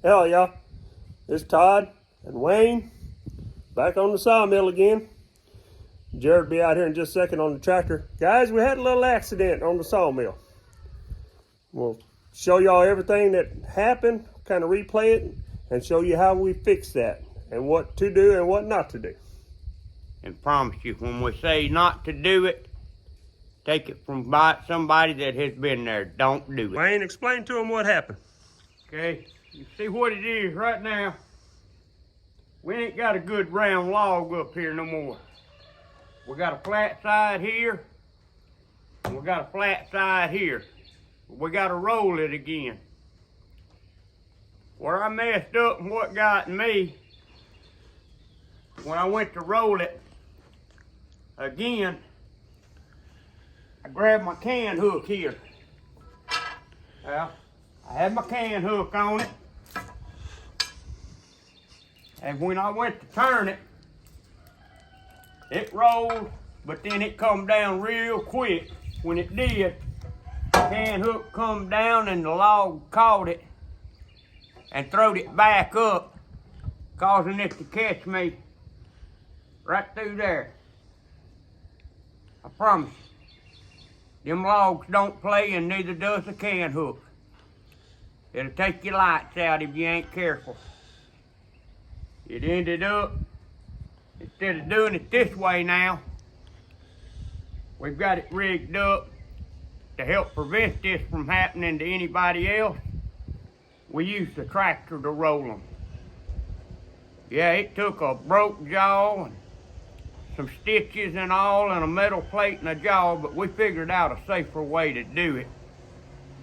Hell, y'all. It's Todd and Wayne back on the sawmill again. Jared will be out here in just a second on the tractor. Guys, we had a little accident on the sawmill. We'll show y'all everything that happened, kind of replay it, and show you how we fixed that and what to do and what not to do. And promise you, when we say not to do it, take it from somebody that has been there. Don't do it. Wayne, explain to them what happened. Okay, you see what it is right now. We ain't got a good round log up here no more. We got a flat side here, and we got a flat side here. We got to roll it again. Where I messed up and what got me, when I went to roll it again, I grabbed my can hook here. Well, I had my can hook on it. And when I went to turn it, it rolled, but then it come down real quick. When it did, the can hook come down and the log caught it and throwed it back up, causing it to catch me right through there. I promise you, them logs don't play and neither does the can hook. It'll take your lights out if you ain't careful. It ended up, instead of doing it this way now, we've got it rigged up to help prevent this from happening to anybody else. We use the tractor to roll them. Yeah, it took a broke jaw and some stitches and all and a metal plate and a jaw, but we figured out a safer way to do it.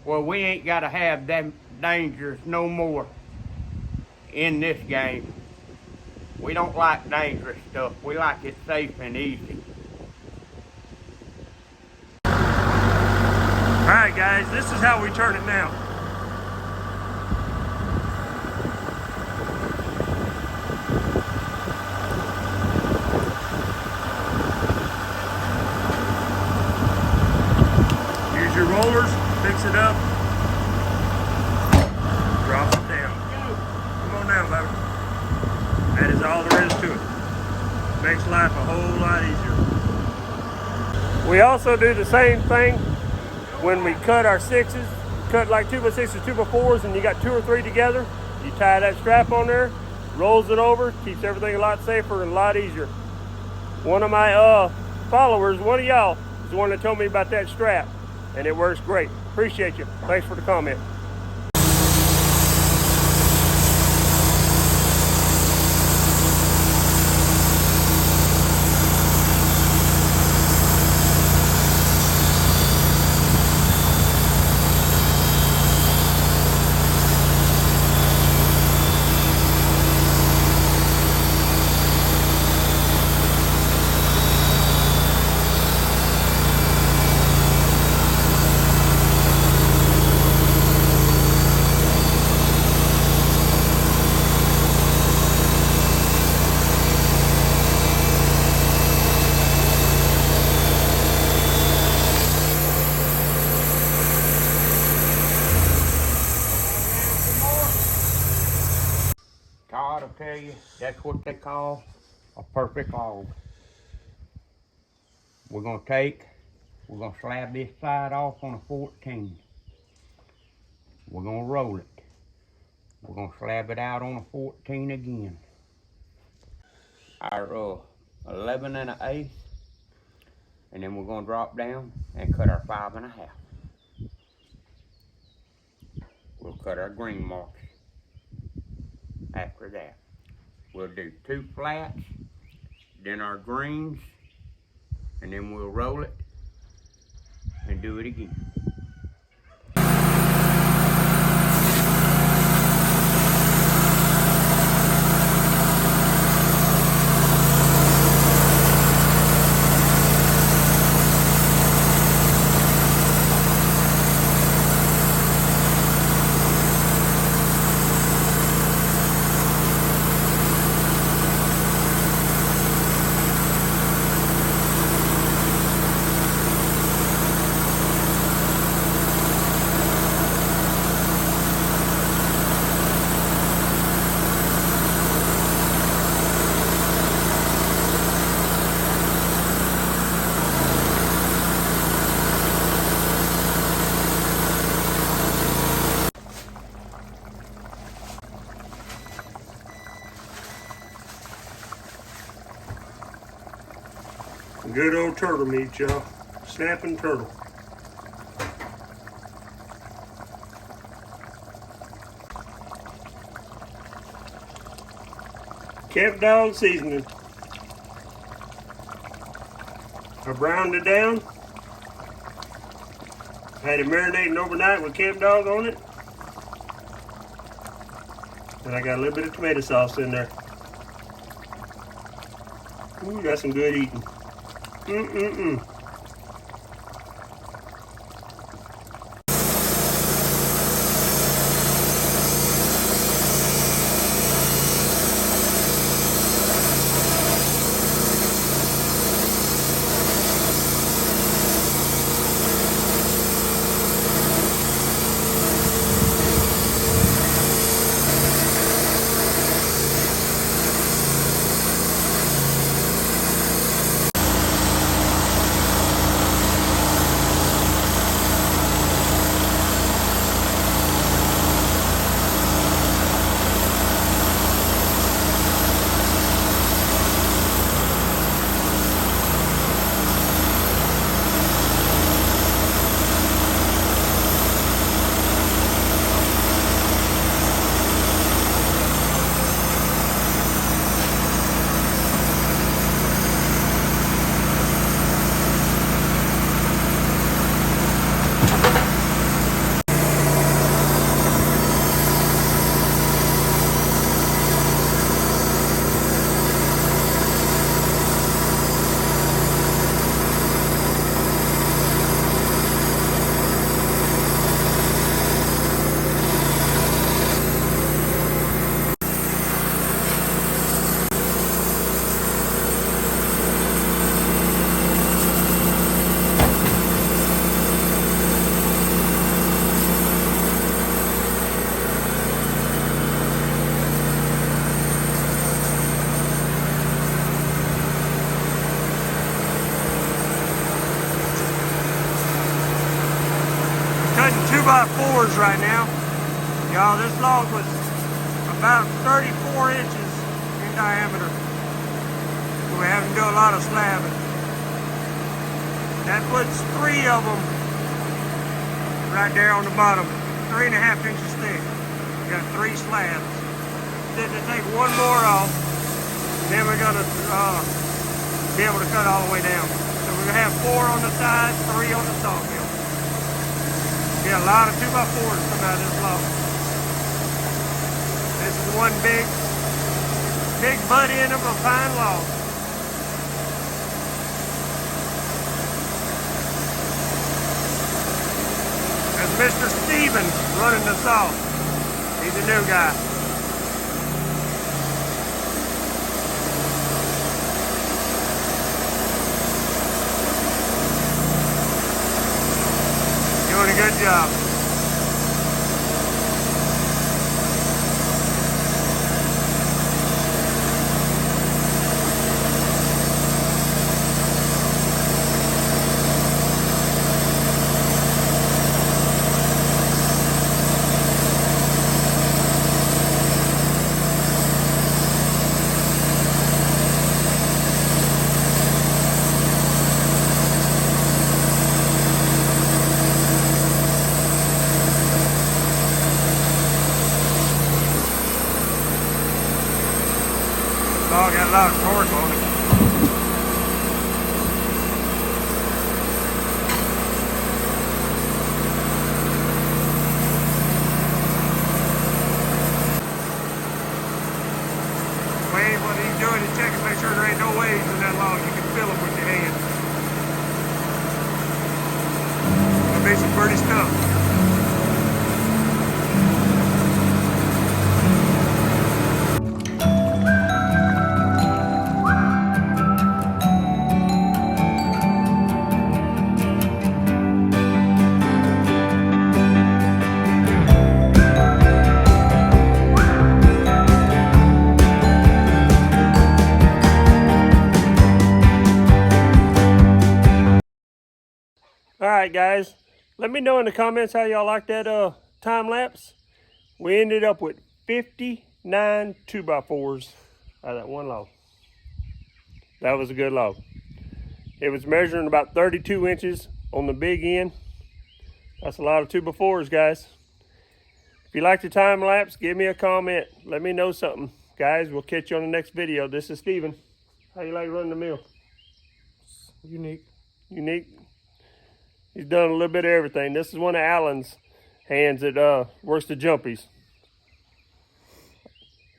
Well, we ain't got to have them dangers no more in this game. We don't like dangerous stuff. We like it safe and easy. Alright guys, this is how we turn it now. Use your rollers, fix it up, drop it down. Come on down, baby. That is all there is to it. Makes life a whole lot easier. We also do the same thing when we cut our sixes. Cut like 2x6s, 2x4s, and you got 2 or 3 together. You tie that strap on there, rolls it over, keeps everything a lot safer and a lot easier. One of my followers, one of y'all, is the one that told me about that strap, and it works great. Appreciate you. Thanks for the comment. Todd will tell you, that's what they call a perfect log. We're gonna slab this side off on a 14. We're gonna roll it. We're gonna slab it out on a 14 again. Our 11 1/8, and then we're gonna drop down and cut our 5 1/2. We'll cut our green marks. After that, we'll do 2 flats, then our greens, and then we'll roll it and do it again. Good old turtle meat, y'all. Snapping turtle. Camp dog seasoning. I browned it down. Had it marinating overnight with camp dog on it. And I got a little bit of tomato sauce in there. Ooh, that's some good eating. Cutting 2x4s right now. Y'all, this log was about 34 inches in diameter. So we're having to do a lot of slabbing. That puts 3 of them right there on the bottom, 3.5 inches thick. We got 3 slabs. Then to take 1 more off, then we're gonna be able to cut all the way down. So we're gonna have 4 on the side, 3 on the sawmill. Get a lot of 2x4s come out of this log. This is one big butt end of a pine log. That's Mr. Steven running the saw. He's a new guy. Doing a good job. Oh, got a lot of torque on it. Wade, what he's doing is checking to make sure there ain't no waves in that log. You can feel them with your hand. That'll be some pretty stuff. Alright guys, let me know in the comments how y'all like that time lapse. We ended up with 59 2x4s out of that one log. That was a good log. It was measuring about 32 inches on the big end. That's a lot of 2x4s, guys. If you like the time lapse, give me a comment. Let me know something. Guys, we'll catch you on the next video. This is Steven. How you like running the mill? Unique. Unique. He's done a little bit of everything. This is one of Alan's hands that works the jumpies.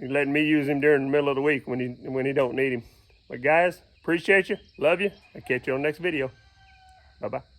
He's letting me use him during the middle of the week when he don't need him. But guys, appreciate you, love you, and catch you on the next video. Bye-bye.